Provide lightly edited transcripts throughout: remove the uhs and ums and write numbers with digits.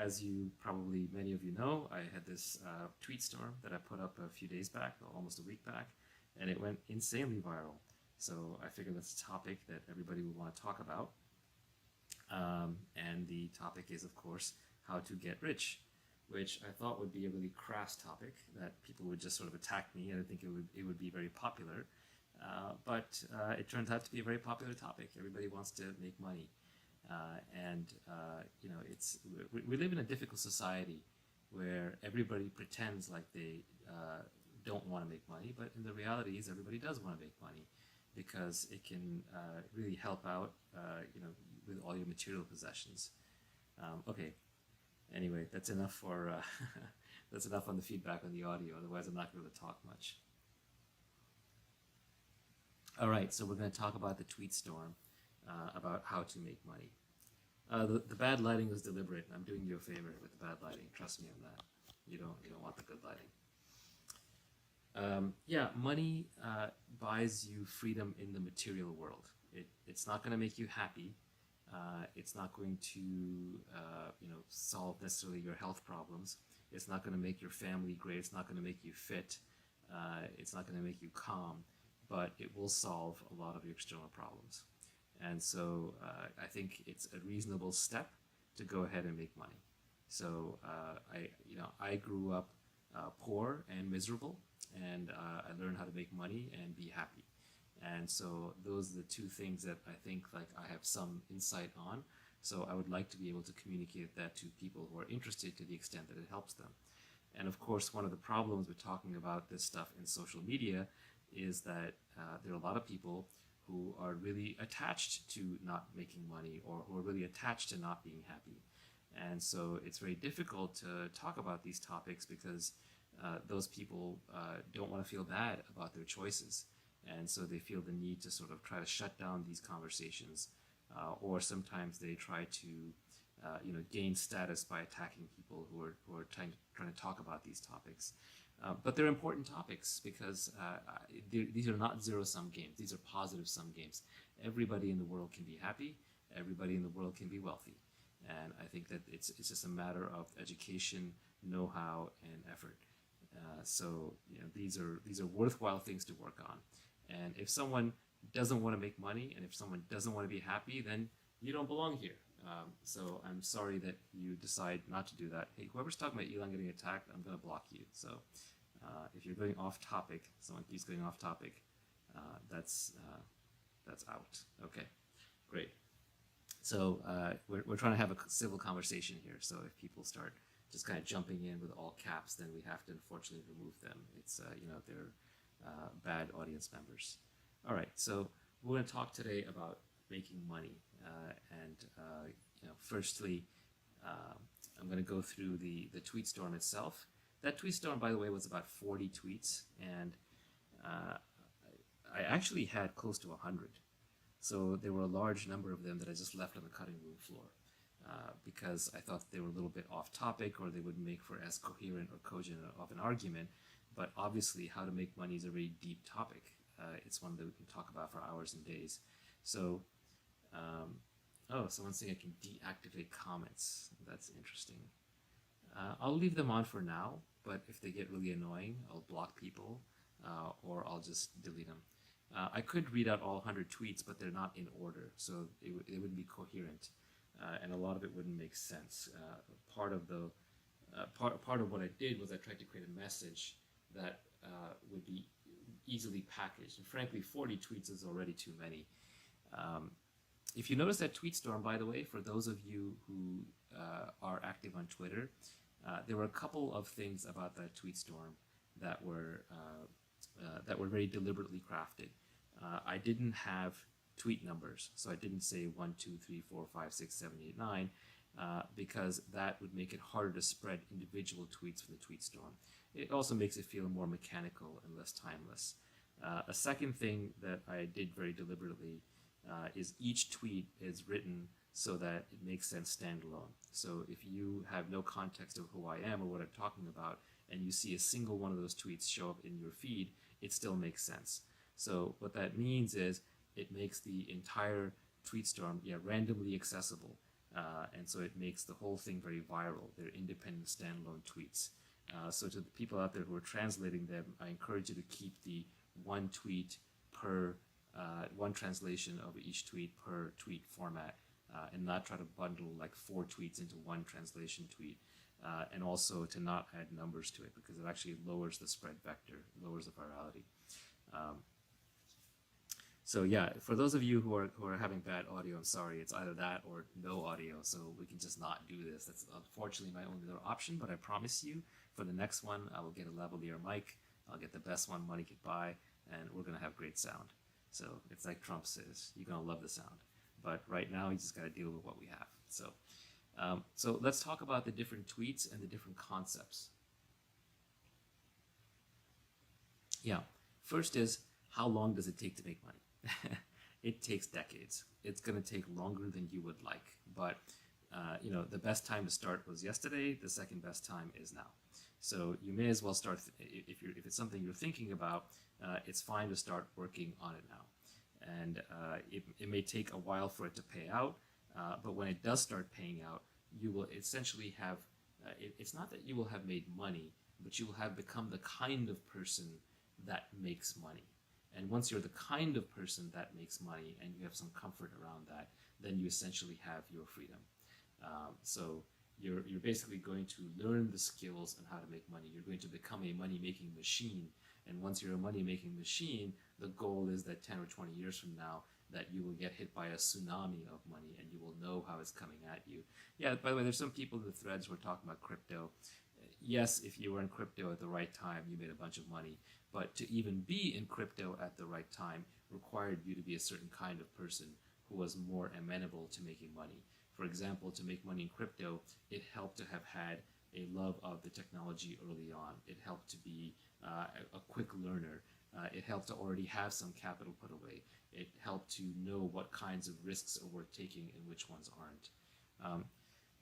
as you probably many of you know, I had this tweet storm that I put up a few days back, almost a week back, and it went insanely viral. So I figured that's a topic that everybody would want to talk about. And the topic is, of course, how to get rich, which I thought would be a really crass topic that people would just sort of attack me. I didn't think it would be very popular, but it turns out to be a very popular topic. Everybody wants to make money, it's we live in a difficult society where everybody pretends like they don't want to make money, but in the reality is everybody does want to make money because it can really help out, with all your material possessions. Okay. Anyway, that's enough for that's enough on the feedback on the audio. Otherwise, I'm not going to talk much. All right, so we're going to talk about the tweet storm, about how to make money. The bad lighting was deliberate. I'm doing you a favor with the bad lighting. Trust me on that. You don't want the good lighting. Money buys you freedom in the material world. It's not going to make you happy. It's not going to solve necessarily your health problems. It's not going to make your family great. It's not going to make you fit. It's not going to make you calm, but it will solve a lot of your external problems. And so I think it's a reasonable step to go ahead and make money. So I grew up poor and miserable, and I learned how to make money and be happy. And so those are the two things that I think I have some insight on. So I would like to be able to communicate that to people who are interested to the extent that it helps them. And of course, one of the problems with talking about this stuff in social media is that there are a lot of people who are really attached to not making money, or who are really attached to not being happy. And so it's very difficult to talk about these topics because those people don't want to feel bad about their choices. And so they feel the need to sort of try to shut down these conversations, or sometimes they try to, gain status by attacking people who are trying to talk about these topics. But they're important topics because these are not zero-sum games. These are positive-sum games. Everybody in the world can be happy. Everybody in the world can be wealthy. And I think that it's just a matter of education, know-how, and effort. These are worthwhile things to work on. And if someone doesn't want to make money, and if someone doesn't want to be happy, then you don't belong here. So I'm sorry that you decide not to do that. Hey, whoever's talking about Elon getting attacked, I'm going to block you. So if you're going off topic, someone keeps going off topic, that's out. Okay, great. So we're trying to have a civil conversation here. So if people start just kind of jumping in with all caps, then we have to unfortunately remove them. It's they're bad audience members. All right, so we're going to talk today about making money, firstly, I'm going to go through the tweet storm itself. That tweet storm, by the way, was about 40 tweets, and I actually had close to 100. So there were a large number of them that I just left on the cutting room floor because I thought they were a little bit off topic, or they wouldn't make for as coherent or cogent of an argument. But obviously, how to make money is a very deep topic. It's one that we can talk about for hours and days. So, someone's saying I can deactivate comments. That's interesting. I'll leave them on for now, but if they get really annoying, I'll block people, or I'll just delete them. I could read out all 100 tweets, but they're not in order, so it wouldn't be coherent, and a lot of it wouldn't make sense. Part of what I did was I tried to create a message that would be easily packaged. And frankly, 40 tweets is already too many. If you notice that tweet storm, by the way, for those of you who are active on Twitter, there were a couple of things about that tweet storm that were very deliberately crafted. I didn't have tweet numbers, so I didn't say 1, 2, 3, 4, 5, 6, 7, 8, 9, because that would make it harder to spread individual tweets from the tweet storm. It also makes it feel more mechanical and less timeless. A second thing that I did very deliberately is each tweet is written so that it makes sense standalone. So if you have no context of who I am or what I'm talking about, and you see a single one of those tweets show up in your feed, it still makes sense. So what that means is it makes the entire tweet storm randomly accessible. And so it makes the whole thing very viral. They're independent standalone tweets. So to the people out there who are translating them, I encourage you to keep the one tweet per, one translation of each tweet per tweet format, and not try to bundle like 4 tweets into one translation tweet. And also to not add numbers to it, because it actually lowers the spread vector, lowers the virality. So yeah, for those of you who are having bad audio, I'm sorry, it's either that or no audio, so we can just not do this. That's unfortunately my only other option, but I promise you, for the next one, I will get a lavalier mic, I'll get the best one money could buy, and we're gonna have great sound. So it's like Trump says, you're gonna love the sound. But right now, you just gotta deal with what we have. So let's talk about the different tweets and the different concepts. Yeah, first is, how long does it take to make money? It takes decades. It's going to take longer than you would like, but the best time to start was yesterday. The second best time is now. So you may as well start, if it's something you're thinking about, it's fine to start working on it now. And it may take a while for it to pay out, but when it does start paying out, you will essentially have, it's not that you will have made money, but you will have become the kind of person that makes money. And once you're the kind of person that makes money and you have some comfort around that, then you essentially have your freedom. So you're basically going to learn the skills on how to make money. You're going to become a money-making machine. And once you're a money-making machine, the goal is that 10 or 20 years from now, that you will get hit by a tsunami of money and you will know how it's coming at you. Yeah, by the way, there's some people in the threads who are talking about crypto. Yes, if you were in crypto at the right time, you made a bunch of money. But to even be in crypto at the right time required you to be a certain kind of person who was more amenable to making money. For example, to make money in crypto, it helped to have had a love of the technology early on. It helped to be a quick learner. It helped to already have some capital put away. It helped to know what kinds of risks are worth taking and which ones aren't.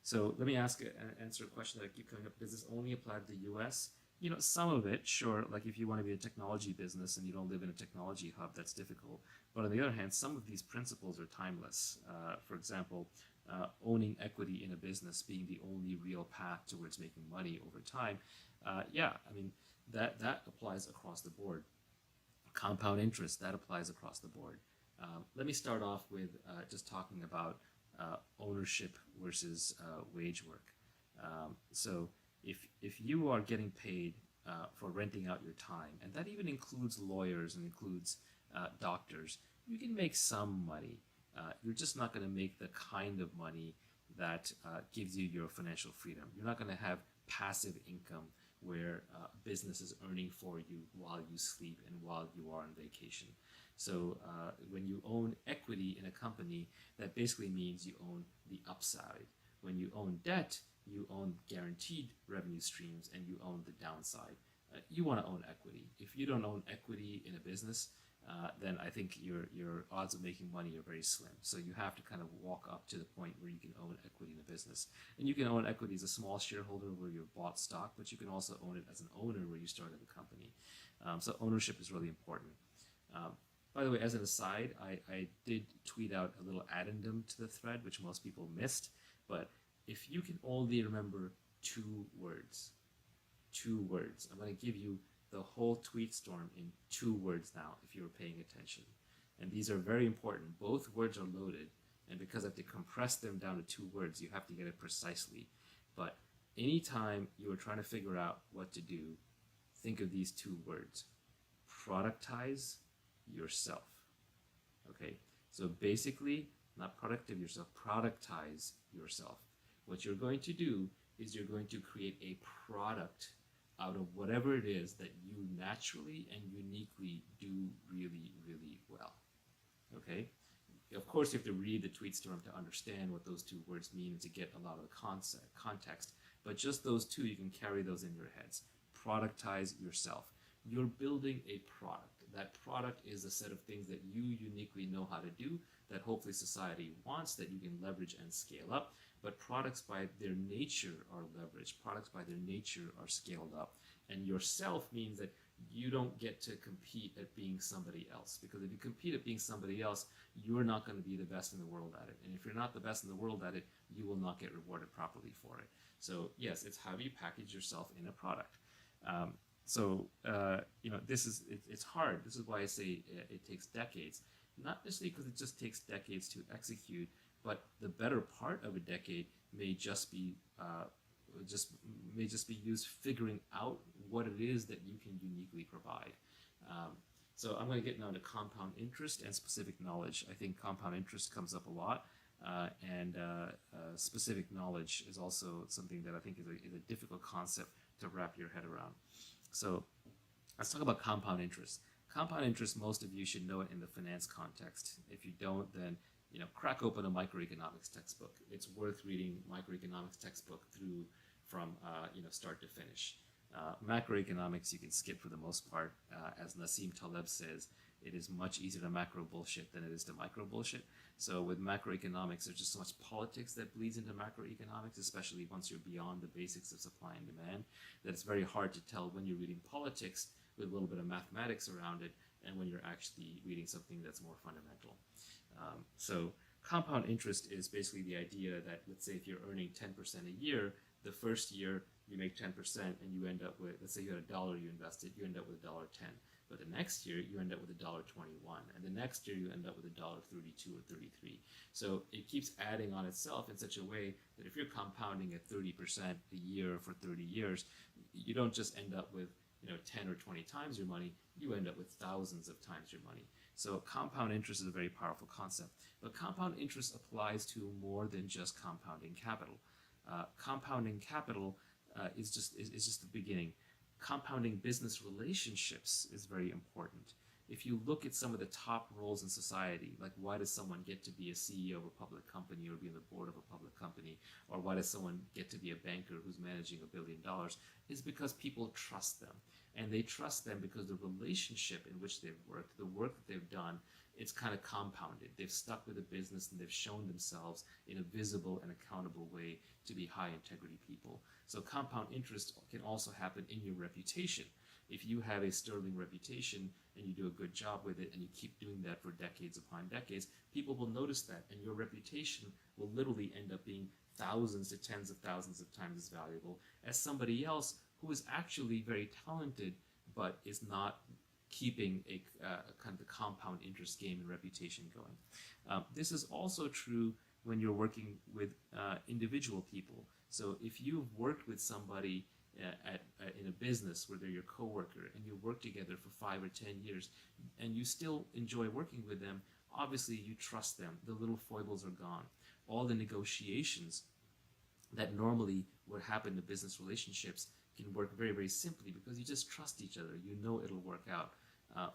So let me answer a question that I keep coming up. Does this only apply to the US? Some of it, sure, like if you want to be a technology business and you don't live in a technology hub, that's difficult. But on the other hand, some of these principles are timeless. For example, owning equity in a business being the only real path towards making money over time. That applies across the board. Compound interest, that applies across the board. Let me start off with just talking about ownership versus wage work. So if you are getting paid for renting out your time, and that even includes lawyers and includes doctors, you can make some money. You're just not going to make the kind of money that gives you your financial freedom. You're not going to have passive income where business is earning for you while you sleep and while you are on vacation. So when you own equity in a company, that basically means you own the upside. When you own debt, you own guaranteed revenue streams and you own the downside. You want to own equity. If you don't own equity in a business, then I think your odds of making money are very slim. So you have to kind of walk up to the point where you can own equity in a business. And you can own equity as a small shareholder where you've bought stock, but you can also own it as an owner where you started the company. So ownership is really important. By the way, as an aside, I did tweet out a little addendum to the thread, which most people missed. But if you can only remember 2 words, I'm going to give you the whole tweet storm in 2 words now, if you were paying attention. And these are very important. Both words are loaded, and because I have to compress them down to 2 words, you have to get it precisely. But anytime you are trying to figure out what to do, think of these 2 words. Productize yourself. Okay? So basically, not productive yourself, productize yourself. What you're going to do is you're going to create a product out of whatever it is that you naturally and uniquely do really, really well. Okay? Of course, you have to read the tweet storm to understand what those 2 words mean and to get a lot of the context. But just those 2, you can carry those in your heads. Productize yourself. You're building a product. That product is a set of things that you uniquely know how to do, that hopefully society wants, that you can leverage and scale up. But products by their nature are leveraged. Products by their nature are scaled up. And yourself means that you don't get to compete at being somebody else. Because if you compete at being somebody else, you're not going to be the best in the world at it. And if you're not the best in the world at it, you will not get rewarded properly for it. So yes, it's how you package yourself in a product. It's hard. This is why I say it takes decades. Not necessarily because it just takes decades to execute, but the better part of a decade may just be used figuring out what it is that you can uniquely provide. So I'm going to get now to compound interest and specific knowledge. I think compound interest comes up a lot, and specific knowledge is also something that I think is a difficult concept to wrap your head around. So let's talk about compound interest. Compound interest, most of you should know it in the finance context. If you don't, then crack open a microeconomics textbook. It's worth reading microeconomics textbook through from start to finish. Macroeconomics you can skip for the most part. As Nassim Taleb says, it is much easier to macro bullshit than it is to micro bullshit. So with macroeconomics, there's just so much politics that bleeds into macroeconomics, especially once you're beyond the basics of supply and demand, that it's very hard to tell when you're reading politics with a little bit of mathematics around it and when you're actually reading something that's more fundamental. So compound interest is basically the idea that, let's say if you're earning 10% a year, the first year you make 10% and you end up with, let's say you had $1 you invested, you end up with $1.10. But the next year you end up with $1.21, and the next year you end up with $1.32 or 33. So it keeps adding on itself in such a way that if you're compounding at 30% a year for 30 years, you don't just end up with 10 or 20 times your money, you end up with thousands of times your money. So compound interest is a very powerful concept. But compound interest applies to more than just compounding capital. Compounding capital is just the beginning. Compounding business relationships is very important. If you look at some of the top roles in society, like why does someone get to be a CEO of a public company or be on the board of a public company, or why does someone get to be a banker who's managing $1 billion, is because people trust them. And they trust them because the relationship in which they've worked, the work that they've done, it's kind of compounded. They've stuck with the business and they've shown themselves in a visible and accountable way to be high integrity people. So compound interest can also happen in your reputation. If you have a sterling reputation and you do a good job with it and you keep doing that for decades upon decades, people will notice that, and your reputation will literally end up being thousands to tens of thousands of times as valuable as somebody else who is actually very talented but is not keeping a kind of the compound interest game and reputation going. This is also true when you're working with individual people. So if you've worked with somebody in a business where they're your coworker and you work together for 5 or 10 years and you still enjoy working with them, obviously you trust them. The little foibles are gone. All the negotiations that normally would happen in business relationships can work very, very simply because you just trust each other. You know it'll work out.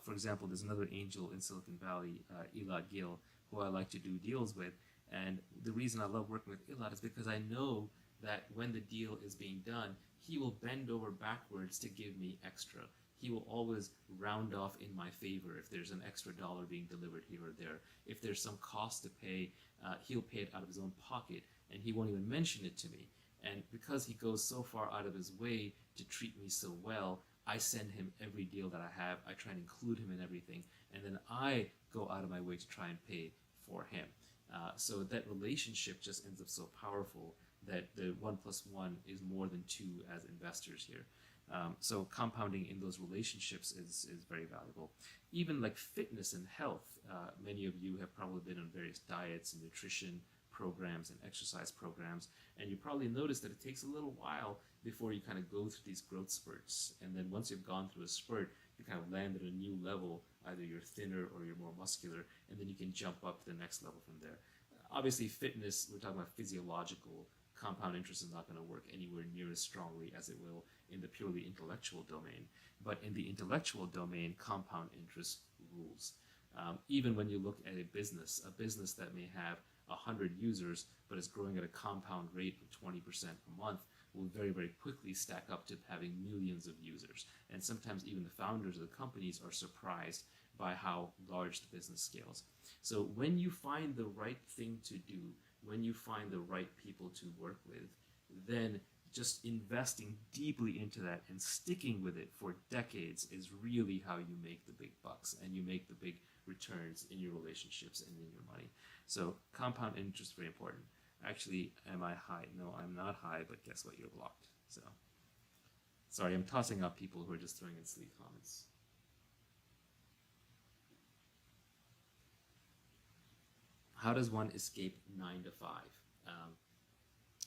For example, there's another angel in Silicon Valley, Elad Gil, who I like to do deals with. And the reason I love working with Elad is because I know that when the deal is being done, he will bend over backwards to give me extra. He will always round off in my favor if there's an extra dollar being delivered here or there. If there's some cost to pay, he'll pay it out of his own pocket, and he won't even mention it to me. And because he goes so far out of his way to treat me so well, I send him every deal that I have. I try and include him in everything, and then I go out of my way to try and pay for him. So that relationship just ends up so powerful that the 1 + 1 is more than 2 as investors here. So compounding in those relationships is very valuable. Even like fitness and health, many of you have probably been on various diets and nutrition programs and exercise programs, and you probably noticed that it takes a little while before you kind of go through these growth spurts. And then once you've gone through a spurt, you kind of land at a new level. Either you're thinner or you're more muscular, and then you can jump up to the next level from there. Obviously, fitness, we're talking about physiological. Compound interest is not going to work anywhere near as strongly as it will in the purely intellectual domain. But in the intellectual domain, compound interest rules. Even when you look at a business that may have 100 users but is growing at a compound rate of 20% a month will very, very quickly stack up to having millions of users. And sometimes even the founders of the companies are surprised by how large the business scales. So when you find the right thing to do, when you find the right people to work with, then just investing deeply into that and sticking with it for decades is really how you make the big bucks and you make the big returns in your relationships and in your money. So compound interest is very important. Actually, am I high? No, I'm not high, but guess what? You're blocked. So sorry, I'm tossing out people who are just throwing in silly comments. How does one escape 9 to 5?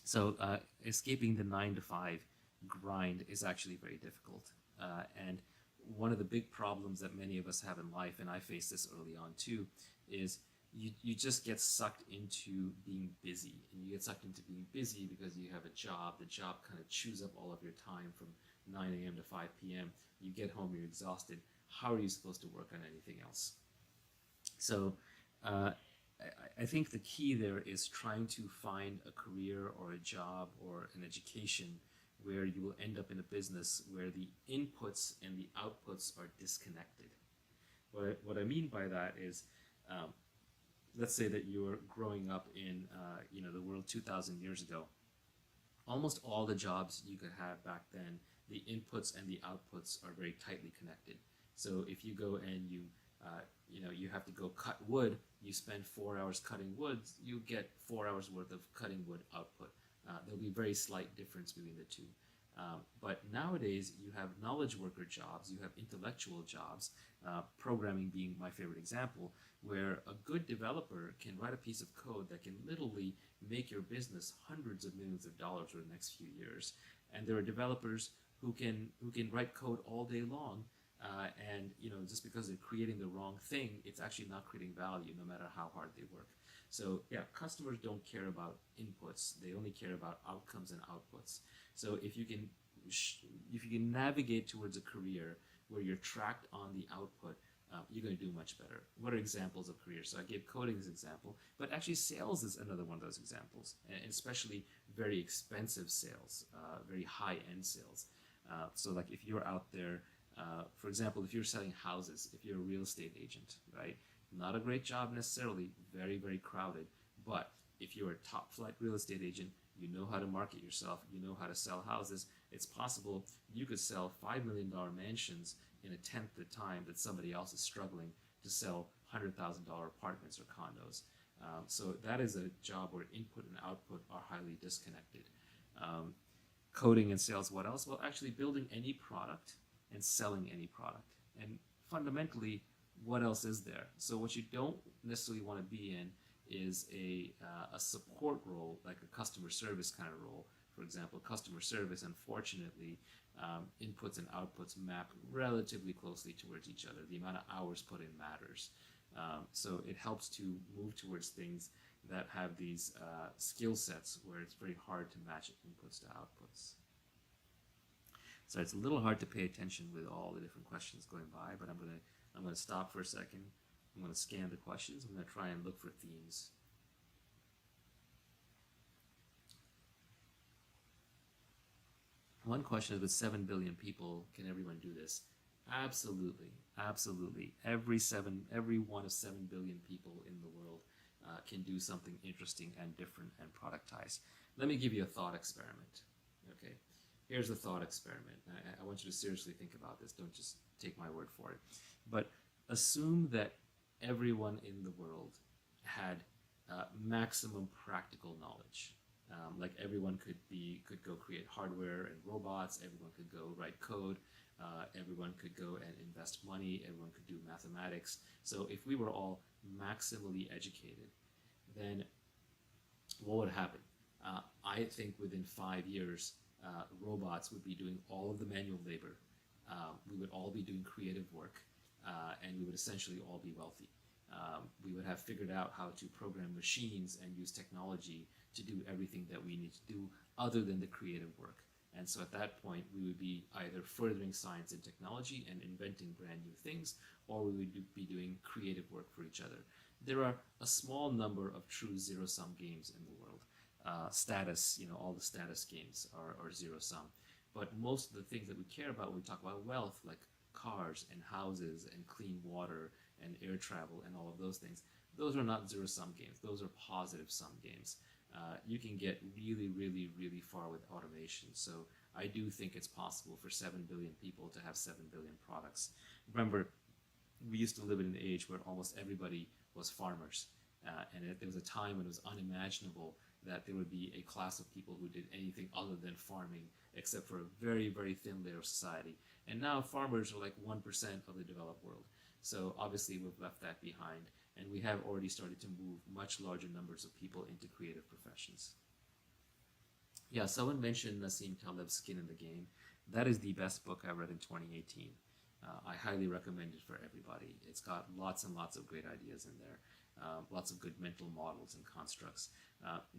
So escaping the 9 to 5 grind is actually very difficult. And one of the big problems that many of us have in life, and I faced this early on too, is you just get sucked into being busy. And you get sucked into being busy because you have a job. The job kind of chews up all of your time from 9 a.m. to 5 p.m. You get home, you're exhausted. How are you supposed to work on anything else? So I think the key there is trying to find a career or a job or an education where you will end up in a business where the inputs and the outputs are disconnected. What I mean by that is, let's say that you're growing up in the world 2,000 years ago. Almost all the jobs you could have back then, the inputs and the outputs are very tightly connected. So if you go and you have to go cut wood, you spend 4 hours cutting wood, you get 4 hours worth of cutting wood output. There'll be very slight difference between the two. But nowadays, you have knowledge worker jobs, you have intellectual jobs, programming being my favorite example, where a good developer can write a piece of code that can literally make your business hundreds of millions of dollars over the next few years. And there are developers who can write code all day long, and just because they're creating the wrong thing, it's actually not creating value no matter how hard they work. So yeah, customers don't care about inputs; they only care about outcomes and outputs. So if you can navigate towards a career where you're tracked on the output, you're going to do much better. What are examples of careers? So I gave coding as an example, but actually sales is another one of those examples, and especially very expensive sales, very high-end sales. So like if you're out there, for example, if you're selling houses, if you're a real estate agent, right? Not a great job necessarily, very, very crowded, but if you're a top flight real estate agent, you know how to market yourself, you know how to sell houses, it's possible you could sell $5 million mansions in a tenth the time that somebody else is struggling to sell $100,000 apartments or condos. So that is a job where input and output are highly disconnected. Coding and sales, what else? Well, actually building any product and selling any product. And fundamentally, what else is there? So what you don't necessarily want to be in is a support role, like a customer service kind of role. For example, customer service, unfortunately, inputs and outputs map relatively closely towards each other. The amount of hours put in matters. So it helps to move towards things that have these skill sets where it's very hard to match inputs to outputs. So it's a little hard to pay attention with all the different questions going by, but I'm gonna stop for a second. I'm gonna scan the questions. I'm gonna try and look for themes. One question is, with 7 billion people, can everyone do this? Absolutely, absolutely. Every one of 7 billion people in the world can do something interesting and different and productize. Let me give you a thought experiment. Okay, here's a thought experiment. I want you to seriously think about this. Don't just take my word for it. But assume that everyone in the world had maximum practical knowledge. Like everyone could go create hardware and robots. Everyone could go write code. Everyone could go and invest money. Everyone could do mathematics. So if we were all maximally educated, then what would happen? I think within 5 years, robots would be doing all of the manual labor. We would all be doing creative work, and we would essentially all be wealthy. We would have figured out how to program machines and use technology to do everything that we need to do other than the creative work. And so at that point, we would be either furthering science and technology and inventing brand new things, or we would be doing creative work for each other. There are a small number of true zero-sum games in the world. Status, all the status games are zero-sum. But most of the things that we care about when we talk about wealth, like cars and houses and clean water and air travel and all of those things, those are not zero-sum games. Those are positive-sum games. you can get really, really, really far with automation. So I do think it's possible for 7 billion people to have 7 billion products. Remember, we used to live in an age where almost everybody was farmers. There was a time when it was unimaginable that there would be a class of people who did anything other than farming, except for a very, very thin layer of society. And now farmers are like 1% of the developed world. So obviously we've left that behind, and we have already started to move much larger numbers of people into creative professions. Yeah, someone mentioned Nassim Taleb's Skin in the Game. That is the best book I read in 2018. I highly recommend it for everybody. It's got lots and lots of great ideas in there, lots of good mental models and constructs.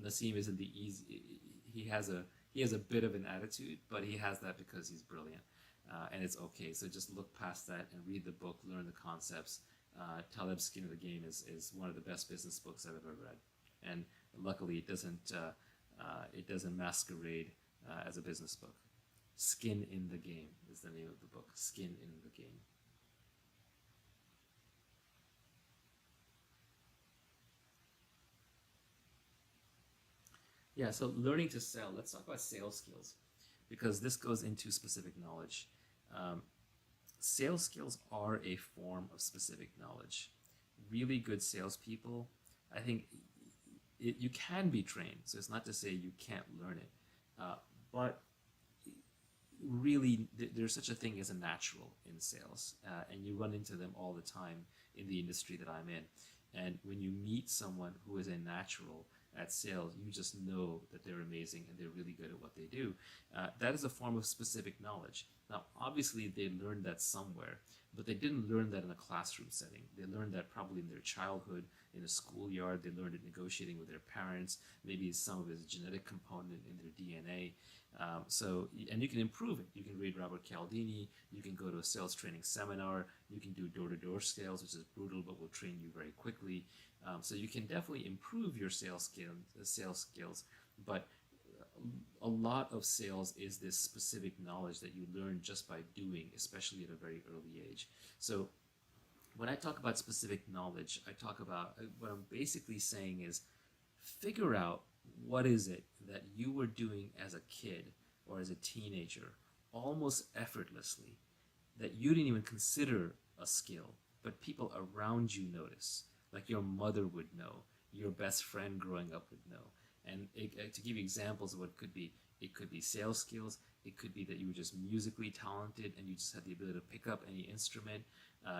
Nassim isn't the easy. He has a bit of an attitude, but he has that because he's brilliant, and it's okay. So just look past that and read the book, learn the concepts. Taleb's Skin in the Game is one of the best business books I've ever read, and luckily it doesn't masquerade as a business book. Skin in the Game is the name of the book. Skin in the Game. Yeah, so learning to sell. Let's talk about sales skills, because this goes into specific knowledge. Um, Sales skills are a form of specific knowledge. Really good salespeople, I think you can be trained. So it's not to say you can't learn it, but really there's such a thing as a natural in sales, and you run into them all the time in the industry that I'm in. And when you meet someone who is a natural at sales, you just know that they're amazing and they're really good at what they do. That is a form of specific knowledge. Now, obviously, they learned that somewhere, but they didn't learn that in a classroom setting. They learned that probably in their childhood, in a schoolyard. They learned it negotiating with their parents. Maybe some of it is a genetic component in their DNA. And you can improve it. You can read Robert Cialdini. You can go to a sales training seminar. You can do door-to-door sales, which is brutal, but will train you very quickly. So you can definitely improve your sales skills, but a lot of sales is this specific knowledge that you learn just by doing, especially at a very early age. So when I talk about specific knowledge, I talk about what I'm basically saying is figure out what is it that you were doing as a kid or as a teenager almost effortlessly that you didn't even consider a skill, but people around you notice, like your mother would know, your best friend growing up would know. And to give you examples of what it could be sales skills. It could be that you were just musically talented and you just had the ability to pick up any instrument.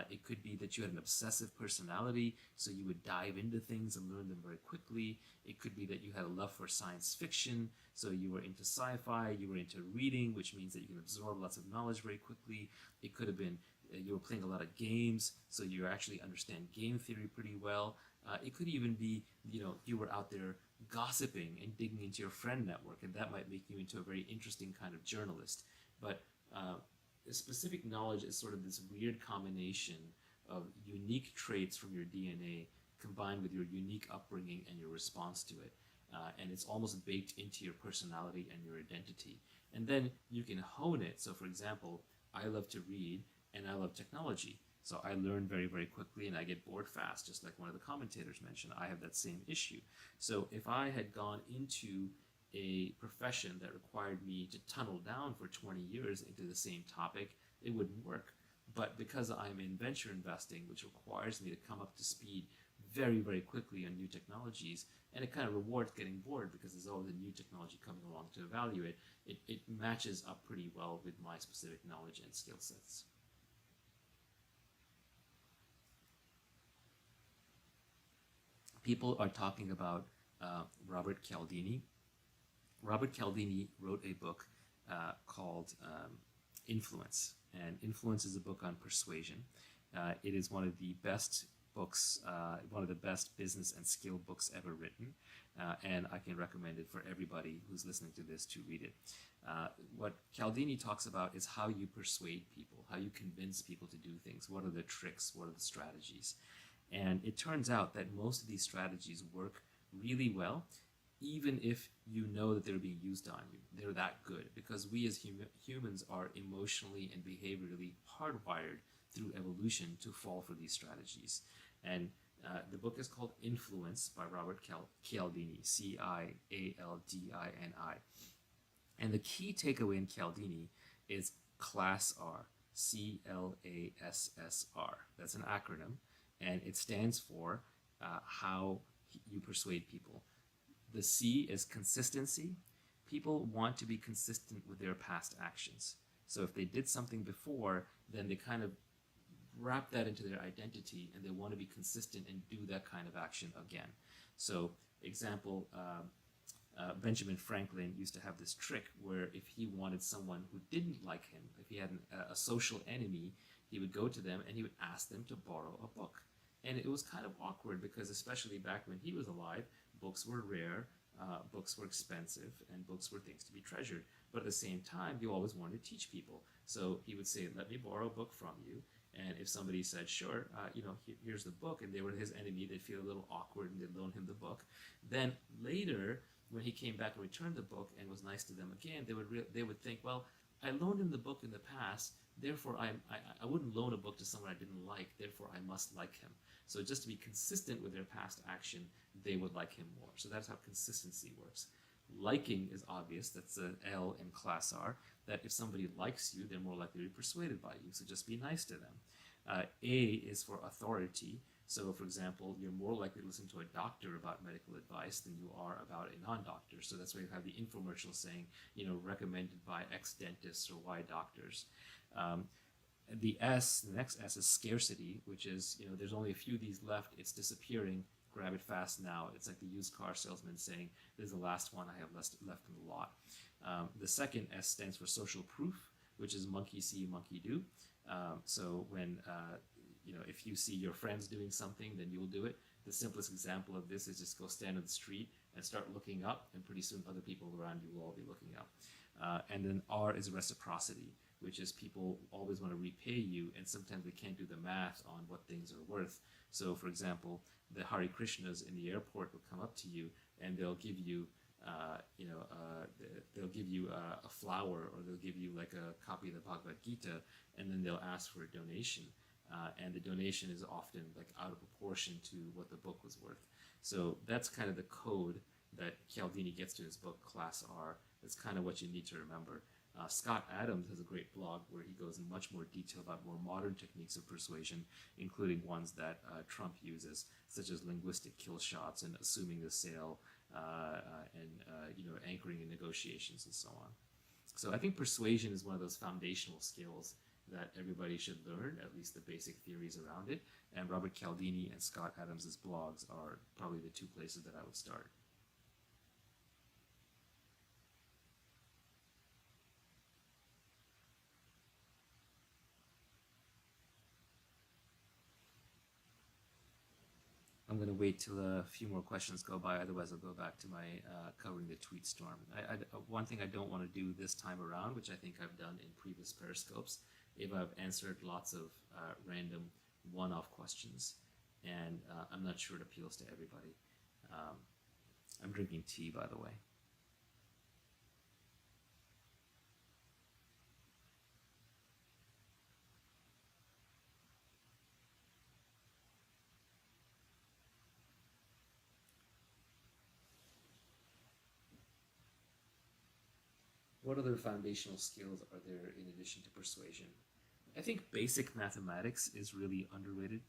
It could be that you had an obsessive personality, so you would dive into things and learn them very quickly. It could be that you had a love for science fiction, so you were into sci-fi, you were into reading, which means that you can absorb lots of knowledge very quickly. It could have been you were playing a lot of games, so you actually understand game theory pretty well. It could even be, you were out there gossiping and digging into your friend network, and that might make you into a very interesting kind of journalist. But specific knowledge is sort of this weird combination of unique traits from your DNA combined with your unique upbringing and your response to it. And it's almost baked into your personality and your identity. And then you can hone it. So, for example, I love to read and I love technology. So I learn very, very quickly and I get bored fast, just like one of the commentators mentioned. I have that same issue. So if I had gone into a profession that required me to tunnel down for 20 years into the same topic, it wouldn't work. But because I'm in venture investing, which requires me to come up to speed very, very quickly on new technologies, and it kind of rewards getting bored because there's always a new technology coming along to evaluate, it matches up pretty well with my specific knowledge and skill sets. People are talking about Robert Cialdini. Robert Cialdini wrote a book called Influence, and Influence is a book on persuasion. It is one of the best books, one of the best business and skill books ever written, and I can recommend it for everybody who's listening to this to read it. What Cialdini talks about is how you persuade people, how you convince people to do things, what are the tricks, what are the strategies. And it turns out that most of these strategies work really well, even if you know that they're being used on you. They're that good because we as humans are emotionally and behaviorally hardwired through evolution to fall for these strategies. And The book is called Influence by Robert Cialdini, Cialdini. And the key takeaway in Cialdini is Class R, CLASSR. That's an acronym, and it stands for how you persuade people. The C is consistency. People want to be consistent with their past actions. So if they did something before, then they kind of wrap that into their identity and they want to be consistent and do that kind of action again. So, example, Benjamin Franklin used to have this trick where if he wanted someone who didn't like him, if he had a social enemy, he would go to them and he would ask them to borrow a book. And it was kind of awkward because, especially back when he was alive, books were rare, books were expensive, and books were things to be treasured. But at the same time, you always wanted to teach people. So he would say, let me borrow a book from you. And if somebody said, sure, here's the book, and they were his enemy, they'd feel a little awkward and they'd loan him the book. Then later, when he came back and returned the book and was nice to them again, they would think, well, I loaned him the book in the past, therefore I wouldn't loan a book to someone I didn't like, therefore I must like him. So just to be consistent with their past action, they would like him more. So that's how consistency works. Liking is obvious, that's an L in Class R, that if somebody likes you, they're more likely to be persuaded by you, so just be nice to them. A is for authority. So, for example, you're more likely to listen to a doctor about medical advice than you are about a non-doctor. So that's why you have the infomercial saying, recommended by X dentists or Y doctors. The next S is scarcity, which is, there's only a few of these left, it's disappearing, grab it fast now. It's like the used car salesman saying, this is the last one I have left in the lot. The second S stands for social proof, which is monkey see, monkey do. So when, if you see your friends doing something, then you'll do it. The simplest example of this is just go stand on the street and start looking up, and pretty soon other people around you will all be looking up. And then R is reciprocity, which is people always want to repay you, and sometimes they can't do the math on what things are worth. So, for example, the Hare Krishnas in the airport will come up to you and they'll give you, they'll give you a flower, or they'll give you like a copy of the Bhagavad Gita, and then they'll ask for a donation. And the donation is often like out of proportion to what the book was worth. So that's kind of the code that Cialdini gets to his book, Class R. That's kind of what you need to remember. Scott Adams has a great blog where he goes in much more detail about more modern techniques of persuasion, including ones that Trump uses, such as linguistic kill shots and assuming the sale, and anchoring in negotiations and so on. So I think persuasion is one of those foundational skills that everybody should learn, at least the basic theories around it. And Robert Cialdini and Scott Adams' blogs are probably the two places that I would start. I'm going to wait till a few more questions go by, otherwise I'll go back to my covering the tweet storm. One thing I don't want to do this time around, which I think I've done in previous Periscopes, if I've answered lots of random one-off questions, and I'm not sure it appeals to everybody. I'm drinking tea, by the way. What other foundational skills are there in addition to persuasion? I think basic mathematics is really underrated.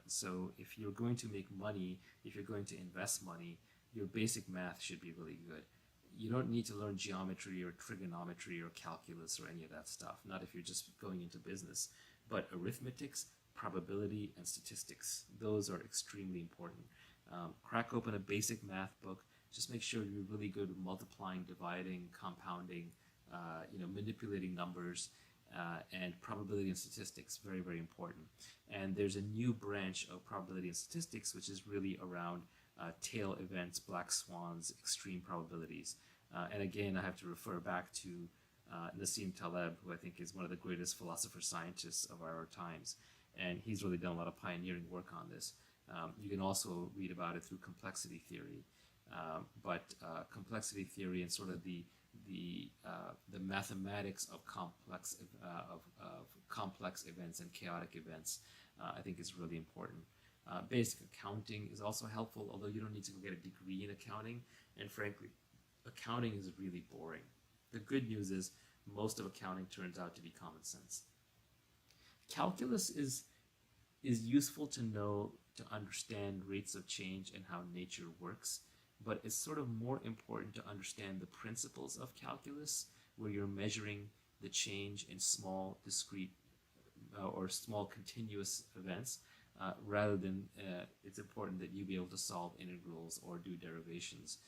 So if you're going to make money, if you're going to invest money, your basic math should be really good. You don't need to learn geometry or trigonometry or calculus or any of that stuff, not if you're just going into business. But arithmetics, probability, and statistics, those are extremely important. Crack open a basic math book. Just make sure you're really good with multiplying, dividing, compounding, manipulating numbers, and probability and statistics, very, very important. And there's a new branch of probability and statistics, which is really around tail events, black swans, extreme probabilities. And again, I have to refer back to Nassim Taleb, who I think is one of the greatest philosopher-scientists of our times. And he's really done a lot of pioneering work on this. You can also read about it through complexity theory. But complexity theory and sort of the mathematics of complex events and chaotic events, I think is really important. Basic accounting is also helpful, although you don't need to go get a degree in accounting. And frankly, accounting is really boring. The good news is most of accounting turns out to be common sense. Calculus is useful to know to understand rates of change and how nature works, but it's sort of more important to understand the principles of calculus, where you're measuring the change in small, discrete, or small continuous events, rather than it's important that you be able to solve integrals or do derivations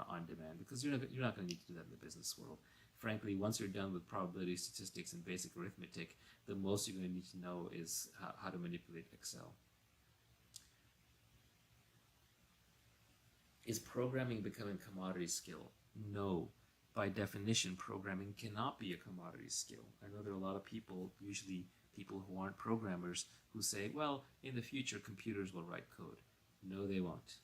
on demand, because you're not going to need to do that in the business world. Frankly, once you're done with probability statistics and basic arithmetic, the most you're going to need to know is how to manipulate Excel. Is programming becoming a commodity skill? No. By definition, programming cannot be a commodity skill. I know there are a lot of people, usually people who aren't programmers, who say, well, in the future, computers will write code. No, they won't.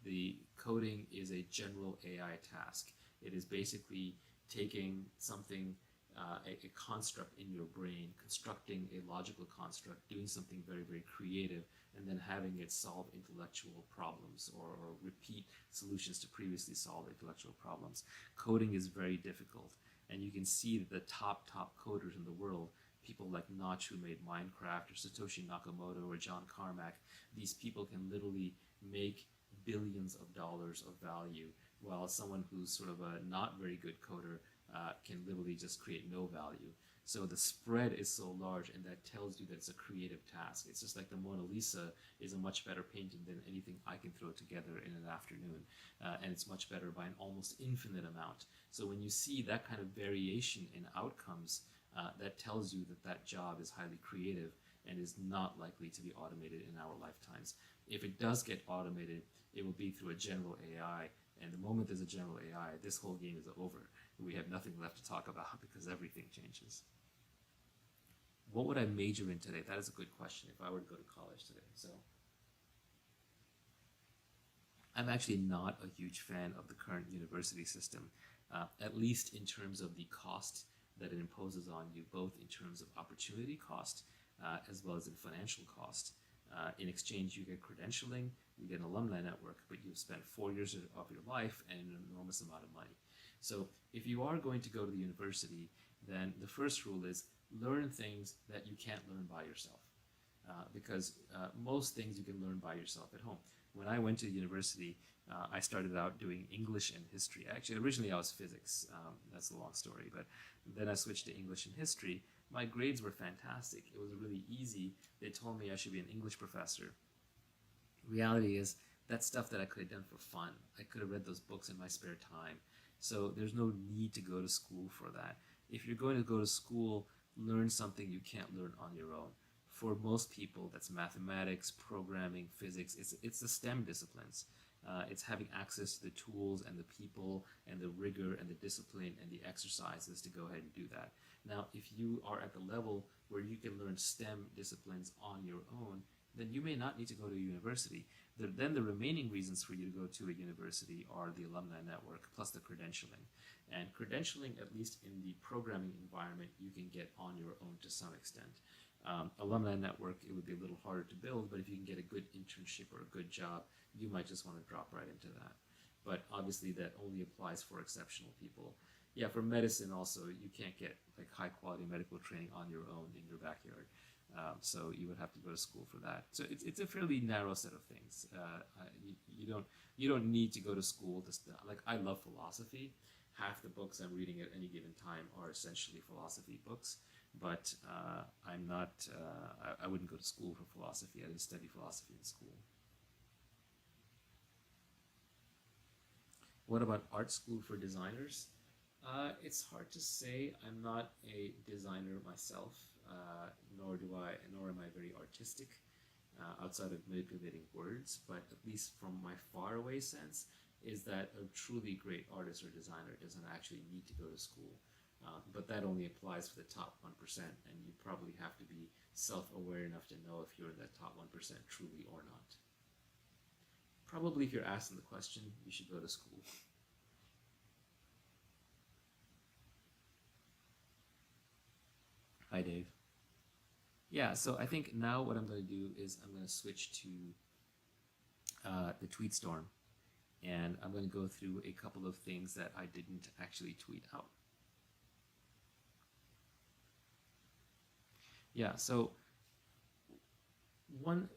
The coding is a general AI task. It is basically taking something, a construct in your brain, constructing a logical construct, doing something very, very creative, and then having it solve intellectual problems or repeat solutions to previously solved intellectual problems. Coding is very difficult, and you can see that the top coders in the world, people like Notch, who made Minecraft, or Satoshi Nakamoto, or John Carmack, these people can literally make billions of dollars of value, while someone who's sort of a not very good coder can literally just create no value. So the spread is so large, and that tells you that it's a creative task. It's just like the Mona Lisa is a much better painting than anything I can throw together in an afternoon, and it's much better by an almost infinite amount. So when you see that kind of variation in outcomes, that tells you that that job is highly creative and is not likely to be automated in our lifetimes. If it does get automated, it will be through a general AI, and the moment there's a general AI, this whole game is over. We have nothing left to talk about because everything changes. What would I major in today? That is a good question if I were to go to college today. So I'm actually not a huge fan of the current university system, at least in terms of the cost that it imposes on you, both in terms of opportunity cost as well as in financial cost. In exchange, you get credentialing, you get an alumni network, but you've spent 4 years of your life and an enormous amount of money. So if you are going to go to the university, then the first rule is learn things that you can't learn by yourself, because most things you can learn by yourself at home. When I went to university, I started out doing English and history. Actually, originally I was physics. That's a long story, but then I switched to English and history. My grades were fantastic. It was really easy. They told me I should be an English professor. Reality is, that's stuff that I could have done for fun. I could have read those books in my spare time. So there's no need to go to school for that. If you're going to go to school, learn something you can't learn on your own. For most people, that's mathematics, programming, physics. It's the STEM disciplines. It's having access to the tools and the people and the rigor and the discipline and the exercises to go ahead and do that. Now, if you are at the level where you can learn STEM disciplines on your own, then you may not need to go to a university. Then the remaining reasons for you to go to a university are the alumni network plus the credentialing. And credentialing, at least in the programming environment, you can get on your own to some extent. Alumni network, it would be a little harder to build, but if you can get a good internship or a good job, you might just want to drop right into that. But obviously that only applies for exceptional people. Yeah, for medicine also, you can't get like high quality medical training on your own in your backyard. So you would have to go to school for that. So it's a fairly narrow set of things. You don't need to go to school to like, I love philosophy. Half the books I'm reading at any given time are essentially philosophy books. But I'm not. I wouldn't go to school for philosophy. I didn't study philosophy in school. What about art school for designers? It's hard to say. I'm not a designer myself, nor am I very artistic outside of manipulating words. But at least from my faraway sense, is that a truly great artist or designer doesn't actually need to go to school. But that only applies for the top 1%, and you probably have to be self-aware enough to know if you're in that top 1% truly or not. Probably if you're asking the question, you should go to school. Hi, Dave. Yeah, so I think now what I'm going to do is I'm going to switch to the tweet storm, and I'm going to go through a couple of things that I didn't actually tweet out. Yeah, so one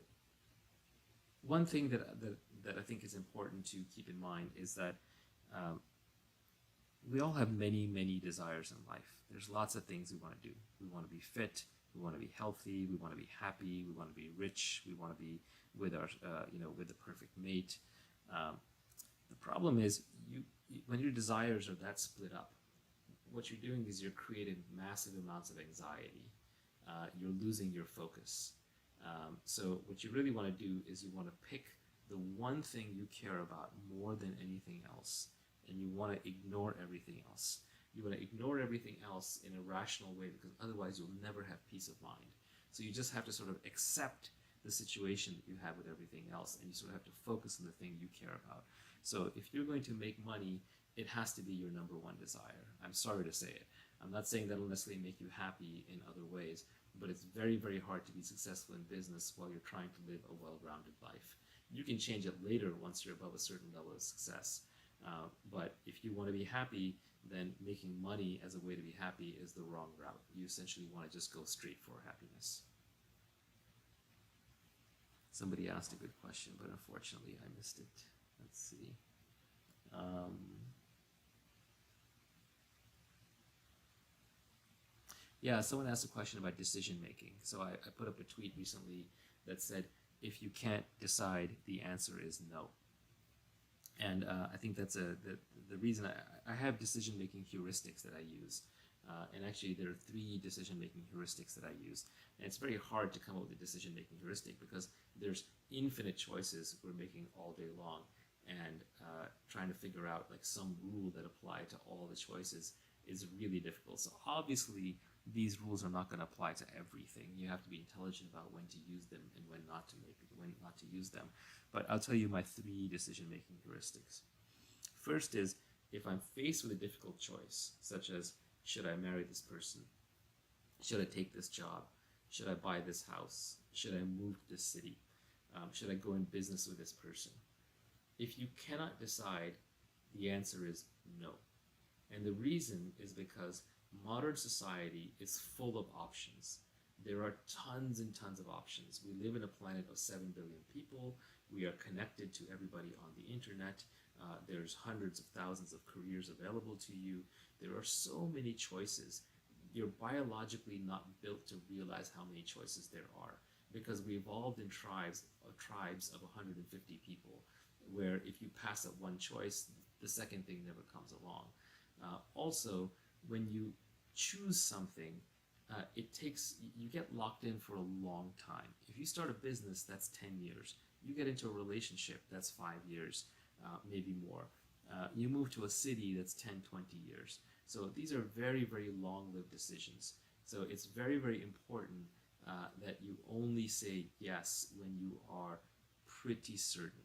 one thing that I think is important to keep in mind is that um, we all have many desires in life. There's lots of things we want to do. We want to be fit. We want to be healthy. We want to be happy. We want to be rich. We want to be with our, with the perfect mate. Um, the problem is, when your desires are that split up, what you're doing is you're creating massive amounts of anxiety. You're losing your focus. So what you really want to do is you want to pick the one thing you care about more than anything else, and you want to ignore everything else. You want to ignore everything else in a rational way, because otherwise you'll never have peace of mind. So you just have to sort of accept the situation that you have with everything else, and you sort of have to focus on the thing you care about. So if you're going to make money, it has to be your number one desire. I'm sorry to say it. I'm not saying that'll necessarily make you happy in other ways, but it's very hard to be successful in business while you're trying to live a well-rounded life. You can change it later once you're above a certain level of success. But if you want to be happy, then making money as a way to be happy is the wrong route. You essentially want to just go straight for happiness. Somebody asked a good question, but unfortunately I missed it. Let's see. Yeah, someone asked a question about decision making. So I put up a tweet recently that said, if you can't decide, the answer is no. And I think that's the reason I have decision making heuristics that I use. And actually, there are 3 decision making heuristics that I use. And it's very hard to come up with a decision making heuristic because there's infinite choices we're making all day long. And trying to figure out like some rule that apply to all the choices is really difficult. So obviously, these rules are not going to apply to everything. You have to be intelligent about when to use them and when not to use them. But I'll tell you my 3 decision-making heuristics. First is, if I'm faced with a difficult choice, such as, should I marry this person? Should I take this job? Should I buy this house? Should I move to this city? Should I go in business with this person? If you cannot decide, the answer is no. And the reason is because modern society is full of options. There are tons and tons of options. We live in a planet of 7 billion people. We are connected to everybody on the internet. There's hundreds of thousands of careers available to you. There are so many choices. You're biologically not built to realize how many choices there are, because we evolved in tribes of 150 people, where if you pass up one choice, the second thing never comes along. Also, when you choose something, you get locked in for a long time. If you start a business, that's 10 years. You get into a relationship, that's 5 years, maybe more. You move to a city, that's 10, 20 years. So these are very long-lived decisions. So it's very important that you only say yes when you are pretty certain.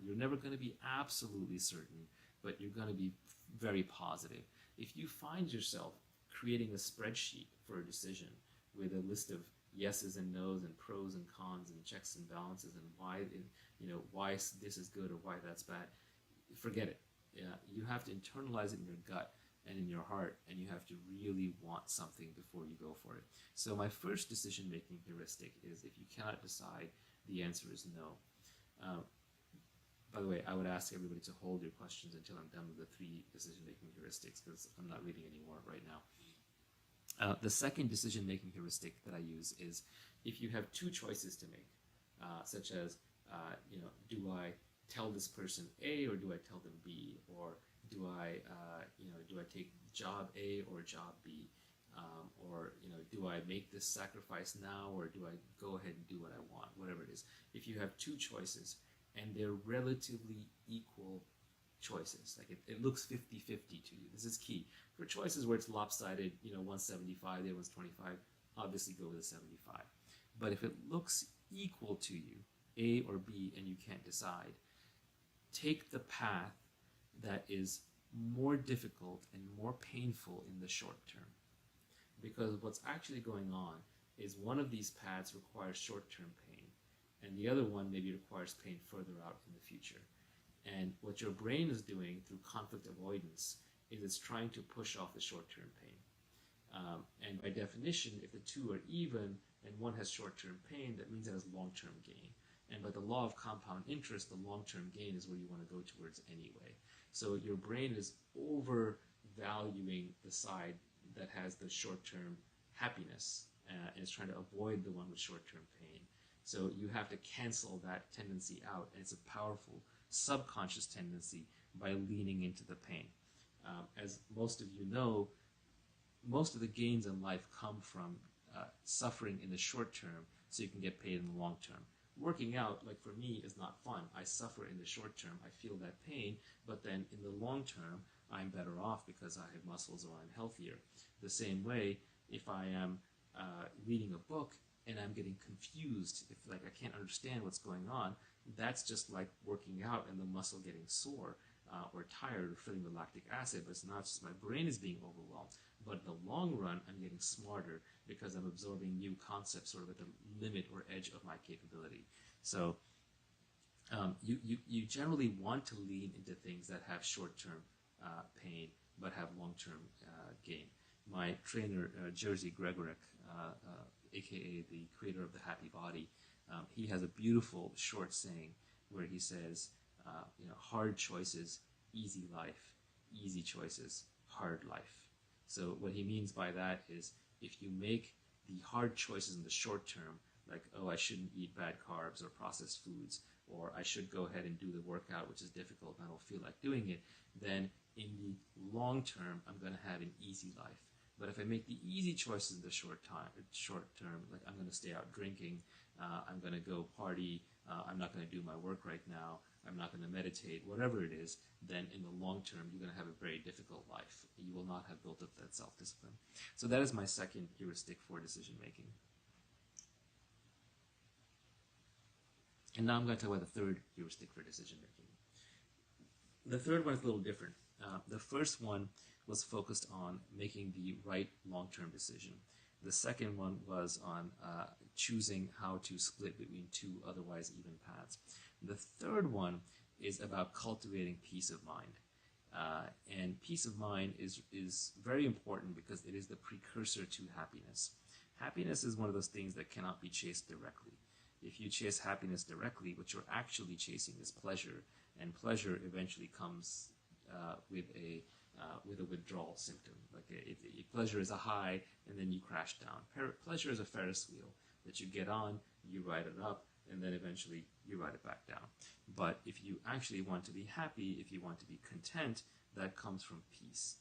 You're never going to be absolutely certain, but you're going to be very positive. If you find yourself creating a spreadsheet for a decision with a list of yeses and nos and pros and cons and checks and balances and why this is good or why that's bad, forget it. You have to internalize it in your gut and in your heart, and you have to really want something before you go for it. So my first decision-making heuristic is, if you cannot decide, the answer is no. By the way, I would ask everybody to hold your questions until I'm done with the 3 decision-making heuristics, because I'm not reading any more right now. The second decision-making heuristic that I use is, if you have 2 choices to make, such as, do I tell this person A or do I tell them B, or do I take job A or job B, or do I make this sacrifice now or do I go ahead and do what I want, whatever it is. If you have 2 choices and they're relatively equal choices, like it looks 50-50 to you, this is key. For choices where it's lopsided, 175, the other one's 25, obviously go with the 75. But if it looks equal to you, A or B, and you can't decide, take the path that is more difficult and more painful in the short term. Because what's actually going on is one of these paths requires short-term pain, and the other one maybe requires pain further out in the future. And what your brain is doing through conflict avoidance is it's trying to push off the short-term pain. And by definition, if the two are even and one has short-term pain, that means it has long-term gain. And by the law of compound interest, the long-term gain is where you want to go towards anyway. So your brain is overvaluing the side that has the short-term happiness and is trying to avoid the one with short-term pain. So you have to cancel that tendency out, and it's a powerful subconscious tendency by leaning into the pain. As most of you know, most of the gains in life come from suffering in the short term so you can get paid in the long term. Working out, like for me, is not fun. I suffer in the short term. I feel that pain, but then in the long term, I'm better off because I have muscles or I'm healthier. The same way, if I am reading a book and I'm getting confused, if like I can't understand what's going on, that's just like working out and the muscle getting sore or tired or feeling the lactic acid, but it's not just my brain is being overwhelmed. But in the long run, I'm getting smarter because I'm absorbing new concepts sort of at the limit or edge of my capability. So you generally want to lean into things that have short-term pain but have long-term gain. My trainer, Jerzy Gregorek, aka the creator of the Happy Body, he has a beautiful short saying where he says, hard choices, easy life, easy choices, hard life. So what he means by that is if you make the hard choices in the short term, like, oh, I shouldn't eat bad carbs or processed foods, or I should go ahead and do the workout, which is difficult and I don't feel like doing it, then in the long term, I'm going to have an easy life. But if I make the easy choices in the short term, like I'm going to stay out drinking, I'm going to go party, I'm not going to do my work right now, I'm not going to meditate, whatever it is, then in the long term, you're going to have a very difficult life. You will not have built up that self-discipline. So that is my second heuristic for decision making. And now I'm going to talk about the third heuristic for decision making. The third one is a little different. The first one was focused on making the right long-term decision. The second one was on choosing how to split between two otherwise even paths. The third one is about cultivating peace of mind. And peace of mind is very important because it is the precursor to happiness. Happiness is one of those things that cannot be chased directly. If you chase happiness directly, what you're actually chasing is pleasure, and pleasure eventually comes with a withdrawal symptom. Like pleasure is a high, and then you crash down. Pleasure is a Ferris wheel that you get on, you ride it up, and then eventually you ride it back down. But if you actually want to be happy, if you want to be content, that comes from peace.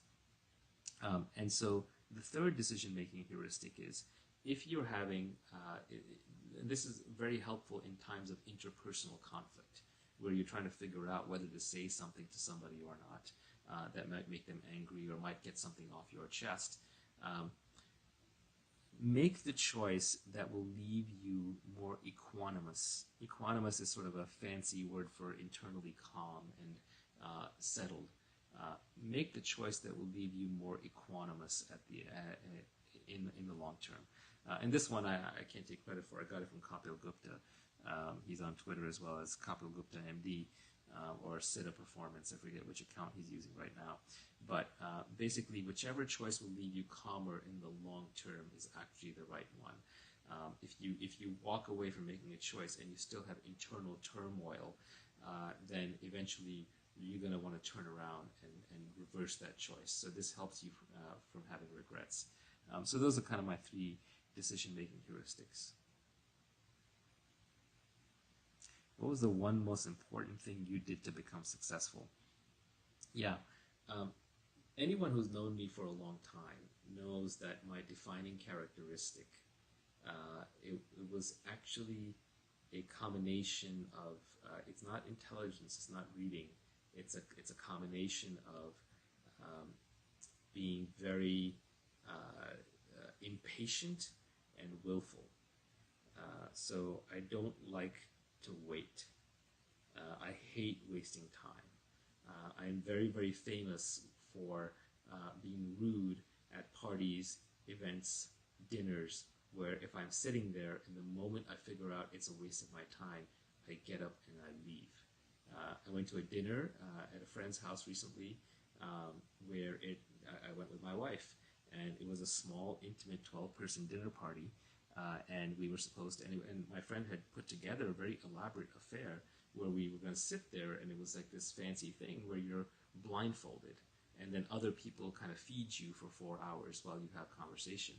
And so the third decision-making heuristic is if you're having, this is very helpful in times of interpersonal conflict, where you're trying to figure out whether to say something to somebody or not that might make them angry or might get something off your chest. Make the choice that will leave you more equanimous. Equanimous is sort of a fancy word for internally calm and settled. Make the choice that will leave you more equanimous at the in the long term. And this one I can't take credit for. I got it from Kapil Gupta. He's on Twitter as well as Kapil Gupta MD or Siddha Performance. I forget which account he's using right now. But basically, whichever choice will leave you calmer in the long term is actually the right one. If you walk away from making a choice and you still have internal turmoil, then eventually you're going to want to turn around and reverse that choice. So this helps you from having regrets. So those are kind of my three decision-making heuristics. What was the one most important thing you did to become successful? Yeah. Anyone who's known me for a long time knows that my defining characteristic, it was actually a combination of, it's not intelligence, it's not reading, it's a combination of being very impatient and willful. So I don't like to wait. I hate wasting time. I'm very, very famous for being rude at parties, events, dinners, where if I'm sitting there and the moment I figure out it's a waste of my time, I get up and I leave. I went to a dinner at a friend's house recently where I went with my wife, and it was a small, intimate 12-person dinner party. And we were supposed to, and my friend had put together a very elaborate affair where we were going to sit there, and it was like this fancy thing where you're blindfolded, and then other people kind of feed you for 4 hours while you have conversation.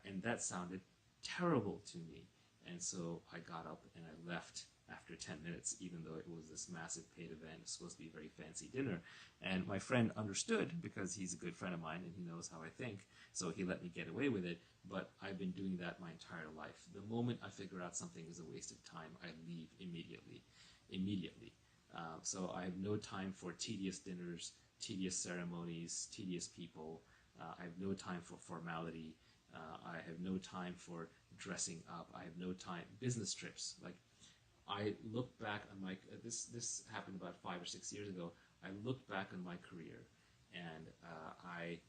And that sounded terrible to me. And so I got up and I left after 10 minutes, even though it was this massive paid event. It was supposed to be a very fancy dinner. And my friend understood because he's a good friend of mine and he knows how I think. So he let me get away with it. But I've been doing that my entire life. The moment I figure out something is a waste of time, I leave immediately. Immediately. So I have no time for tedious dinners, tedious ceremonies, tedious people. I have no time for formality. I have no time for dressing up. I have no time. Business trips. Like, I look back on my, this happened about 5 or 6 years ago. I looked back on my career and I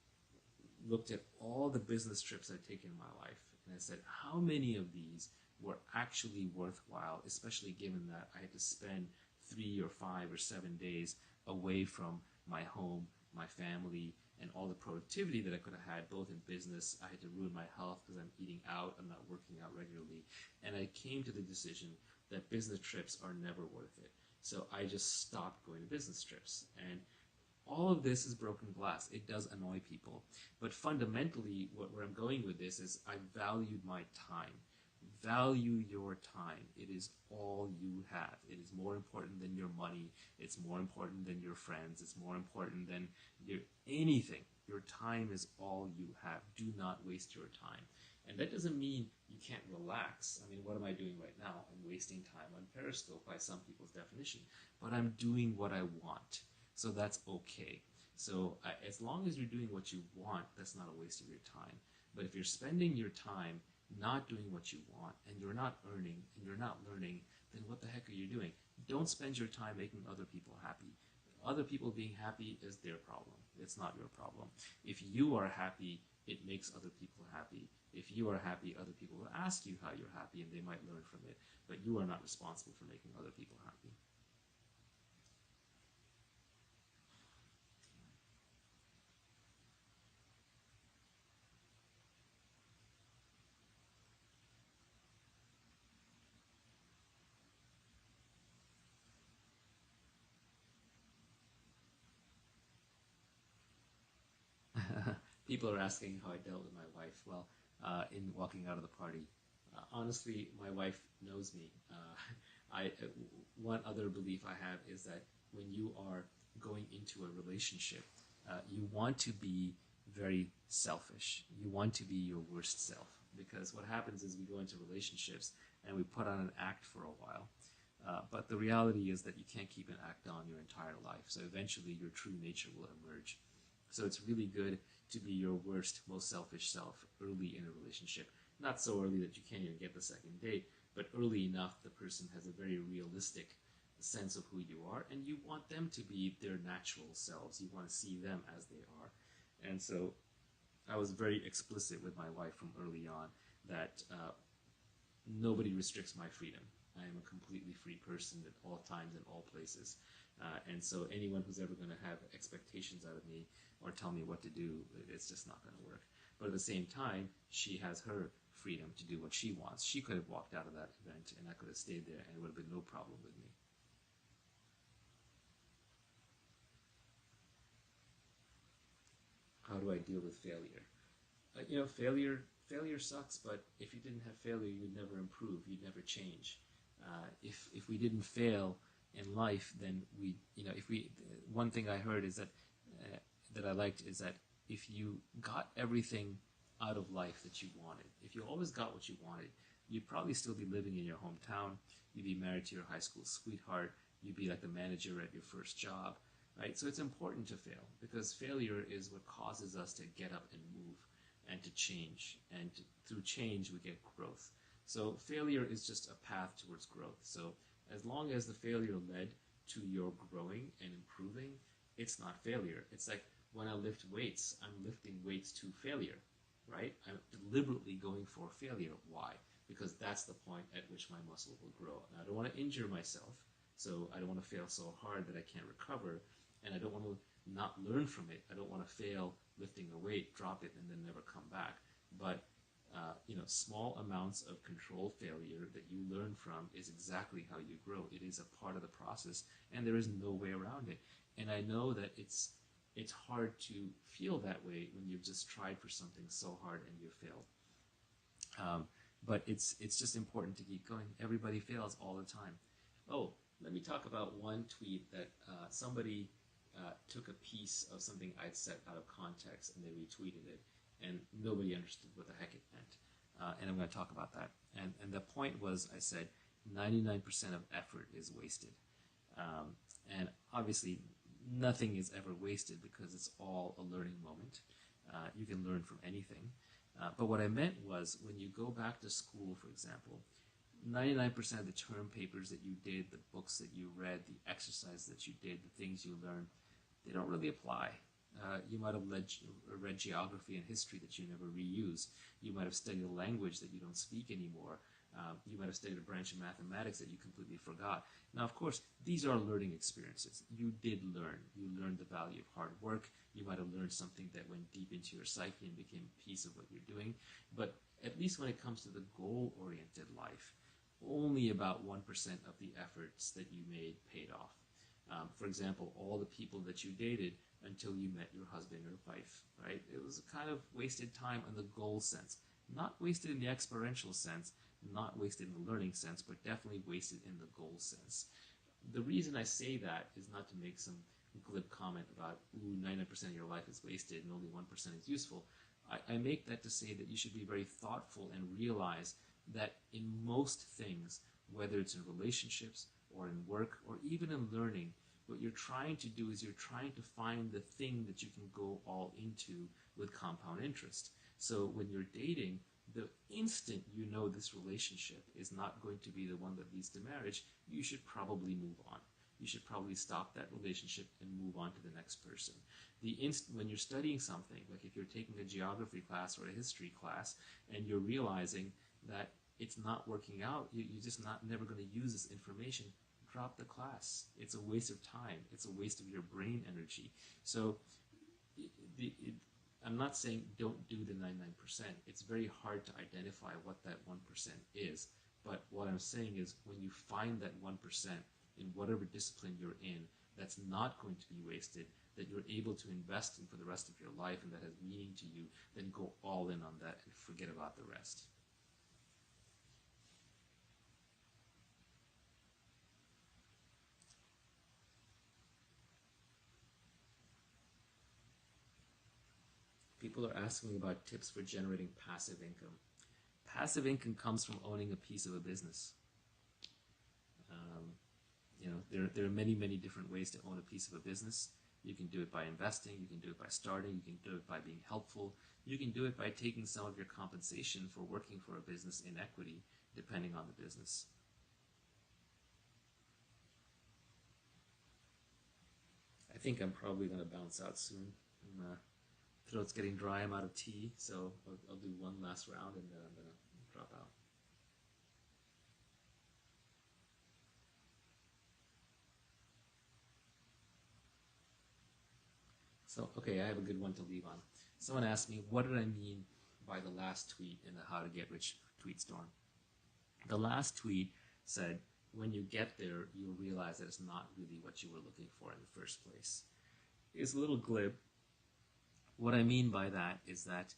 looked at all the business trips I'd taken in my life, and I said, how many of these were actually worthwhile, especially given that I had to spend 3 or 5 or 7 days away from my home, my family, and all the productivity that I could have had, both in business. I had to ruin my health because I'm eating out, I'm not working out regularly. And I came to the decision that business trips are never worth it. So I just stopped going to business trips. And all of this is broken glass. It does annoy people. But fundamentally, where I'm going with this is I valued my time. Value your time. It is all you have. It is more important than your money. It's more important than your friends. It's more important than anything. Your time is all you have. Do not waste your time. And that doesn't mean you can't relax. I mean, what am I doing right now? I'm wasting time on Periscope by some people's definition. But I'm doing what I want. So that's okay. So as long as you're doing what you want, that's not a waste of your time. But if you're spending your time not doing what you want, and you're not earning, and you're not learning, then what the heck are you doing? Don't spend your time making other people happy. Other people being happy is their problem. It's not your problem. If you are happy, it makes other people happy. If you are happy, other people will ask you how you're happy, and they might learn from it. But you are not responsible for making other people happy. People are asking how I dealt with my wife. Well, in walking out of the party, honestly, my wife knows me. One other belief I have is that when you are going into a relationship, you want to be very selfish. You want to be your worst self, because what happens is we go into relationships and we put on an act for a while. But the reality is that you can't keep an act on your entire life. So eventually your true nature will emerge. So it's really good to be your worst, most selfish self early in a relationship. Not so early that you can't even get the second date, but early enough the person has a very realistic sense of who you are, and you want them to be their natural selves. You want to see them as they are. And so I was very explicit with my wife from early on that nobody restricts my freedom. I am a completely free person at all times and all places. And so anyone who's ever going to have expectations out of me or tell me what to do, it's just not going to work. But at the same time, she has her freedom to do what she wants. She could have walked out of that event and I could have stayed there and it would have been no problem with me. How do I deal with failure? Failure sucks, but if you didn't have failure, you'd never improve, you'd never change. If we didn't fail in life, then one thing I heard is that I liked is that if you got everything out of life that you wanted, if you always got what you wanted, you'd probably still be living in your hometown, you'd be married to your high school sweetheart, you'd be like the manager at your first job, right? So it's important to fail, because failure is what causes us to get up and move and to change, and through change we get growth. So failure is just a path towards growth. So as long as the failure led to your growing and improving, it's not failure. It's like when I lift weights, I'm lifting weights to failure. right? I'm deliberately going for failure. Why? Because that's the point at which my muscle will grow. And I don't want to injure myself, so I don't want to fail so hard that I can't recover, and I don't want to not learn from it. I don't want to fail lifting a weight, drop it, and then never come back. But small amounts of controlled failure that you learn from is exactly how you grow. It is a part of the process, and there is no way around it. And I know that it's hard to feel that way when you've just tried for something so hard and you failed. But it's just important to keep going. Everybody fails all the time. Oh, let me talk about one tweet that somebody took a piece of something I'd said out of context and they retweeted it, and nobody understood what the heck it meant. And I'm going to talk about that. And the point was, I said 99% of effort is wasted. And obviously, nothing is ever wasted because it's all a learning moment. You can learn from anything. But what I meant was, when you go back to school, for example, 99% of the term papers that you did, the books that you read, the exercise that you did, the things you learned, they don't really apply. You might have read geography and history that you never reuse. You might have studied a language that you don't speak anymore. You might have studied a branch of mathematics that you completely forgot. Now, of course, these are learning experiences. You did learn. You learned the value of hard work. You might have learned something that went deep into your psyche and became a piece of what you're doing. But at least when it comes to the goal-oriented life, only about 1% of the efforts that you made paid off. For example, all the people that you dated until you met your husband or wife, right? It was a kind of wasted time in the goal sense. Not wasted in the experiential sense, not wasted in the learning sense, but definitely wasted in the goal sense. The reason I say that is not to make some glib comment about, ooh, 99% of your life is wasted and only 1% is useful. I make that to say that you should be very thoughtful and realize that in most things, whether it's in relationships or in work or even in learning, what you're trying to do is you're trying to find the thing that you can go all into with compound interest. So when you're dating, the instant you know this relationship is not going to be the one that leads to marriage, you should probably move on. You should probably stop that relationship and move on to the next person. When you're studying something, like if you're taking a geography class or a history class, and you're realizing that it's not working out, you're just never going to use this information, drop the class. It's a waste of time. It's a waste of your brain energy. So I'm not saying don't do the 99%. It's very hard to identify what that 1% is. But what I'm saying is, when you find that 1% in whatever discipline you're in, that's not going to be wasted, that you're able to invest in for the rest of your life and that has meaning to you, then go all in on that and forget about the rest. People are asking about tips for generating passive income. Passive income comes from owning a piece of a business. There are many, many different ways to own a piece of a business. You can do it by investing, you can do it by starting, you can do it by being helpful, you can do it by taking some of your compensation for working for a business in equity, depending on the business. I think I'm probably going to bounce out soon. My throat's getting dry, I'm out of tea, so I'll do one last round and then I'm going to drop out. So, okay, I have a good one to leave on. Someone asked me, what did I mean by the last tweet in the How to Get Rich tweet storm? The last tweet said, when you get there, you'll realize that it's not really what you were looking for in the first place. It's a little glib. What I mean by that is that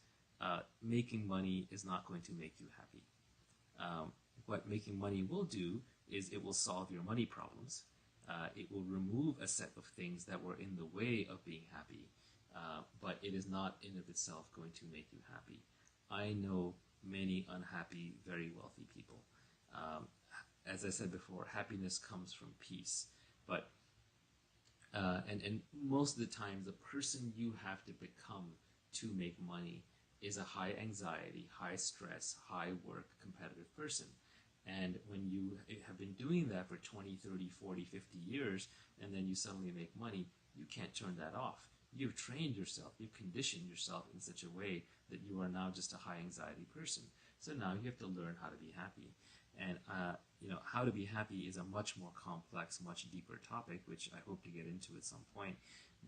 making money is not going to make you happy. What making money will do is it will solve your money problems. It will remove a set of things that were in the way of being happy, but it is not in of itself going to make you happy. I know many unhappy, very wealthy people. As I said before, happiness comes from peace. But and most of the time, the person you have to become to make money is a high anxiety, high stress, high work, competitive person. And when you have been doing that for 20, 30, 40, 50 years, and then you suddenly make money, you can't turn that off. you've trained yourself, you've conditioned yourself in such a way that you are now just a high anxiety person. So now you have to learn how to be happy. And how to be happy is a much more complex, much deeper topic, which I hope to get into at some point.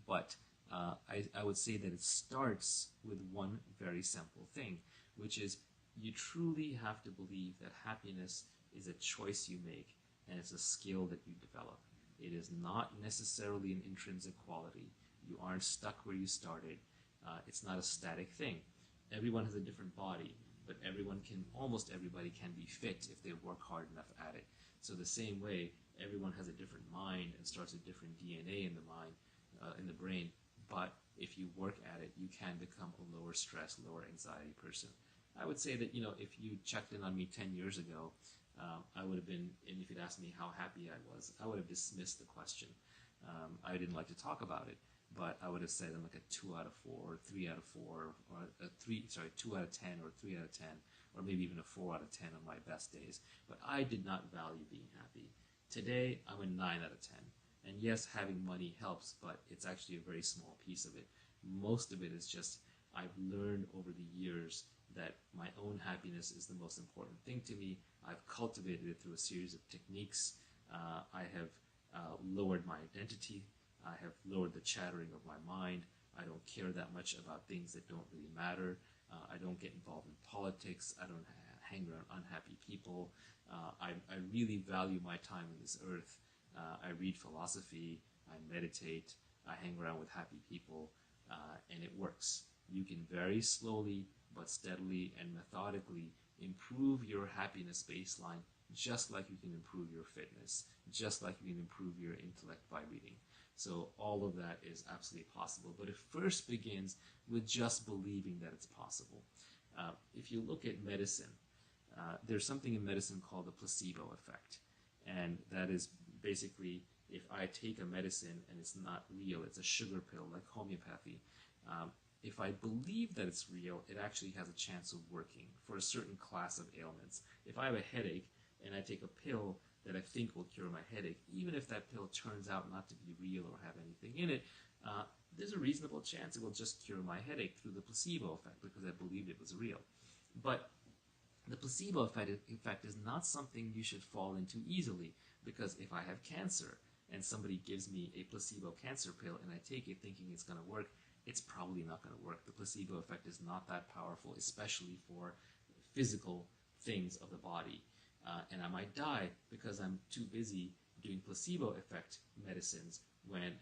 But I would say that it starts with one very simple thing, which is you truly have to believe that happiness is a choice you make and it's a skill that you develop. It is not necessarily an intrinsic quality. You aren't stuck where you started. It's not a static thing. Everyone has a different body, but almost everybody can be fit if they work hard enough at it. So the same way, everyone has a different mind and starts with different DNA in the mind, in the brain. But if you work at it, you can become a lower stress, lower anxiety person. I would say that, if you checked in on me 10 years ago, I would have been, and if you'd asked me how happy I was, I would have dismissed the question. I didn't like to talk about it, but I would have said I'm like a 2 out of 4, or 3 out of 4, or 2 out of 10, or 3 out of 10, or maybe even a 4 out of 10 on my best days. But I did not value being happy. Today, I'm a 9 out of 10. And yes, having money helps, but it's actually a very small piece of it. Most of it is just I've learned over the years that my own happiness is the most important thing to me. I've cultivated it through a series of techniques. I have lowered my identity. I have lowered the chattering of my mind. I don't care that much about things that don't really matter. I don't get involved in politics. I don't hang around unhappy people. I really value my time on this earth. I read philosophy. I meditate. I hang around with happy people, and it works. You can very slowly but steadily and methodically improve your happiness baseline, just like you can improve your fitness, just like you can improve your intellect by reading. So all of that is absolutely possible, but it first begins with just believing that it's possible. If you look at medicine, there's something in medicine called the placebo effect, and that is basically if I take a medicine and it's not real, it's a sugar pill like homeopathy, if I believe that it's real, it actually has a chance of working for a certain class of ailments. If I have a headache and I take a pill that I think will cure my headache, even if that pill turns out not to be real or have anything in it, there's a reasonable chance it will just cure my headache through the placebo effect because I believed it was real. But the placebo effect is not something you should fall into easily, because if I have cancer and somebody gives me a placebo cancer pill and I take it thinking it's going to work, it's probably not going to work. The placebo effect is not that powerful, especially for physical things of the body. And I might die because I'm too busy doing placebo effect medicines when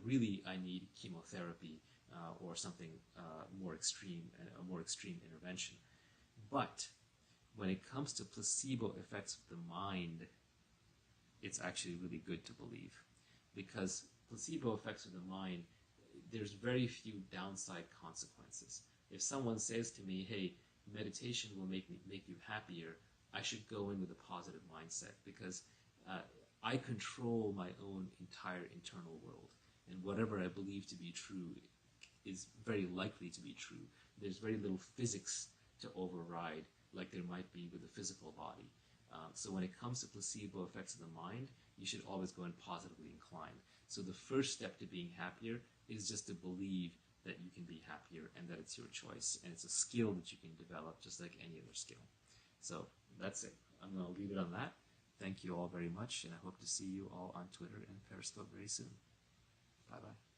really I need chemotherapy or something more extreme, a more extreme intervention. But when it comes to placebo effects of the mind, it's actually really good to believe, because placebo effects of the mind, there's very few downside consequences. If someone says to me, hey, meditation will make you happier, I should go in with a positive mindset, because I control my own entire internal world, and whatever I believe to be true is very likely to be true. There's very little physics to override like there might be with the physical body. So when it comes to placebo effects of the mind, you should always go in positively inclined. So the first step to being happier is just to believe that you can be happier and that it's your choice, and it's a skill that you can develop just like any other skill. So that's it. I'm going to leave it on that. Thank you all very much, and I hope to see you all on Twitter and Periscope very soon. Bye-bye.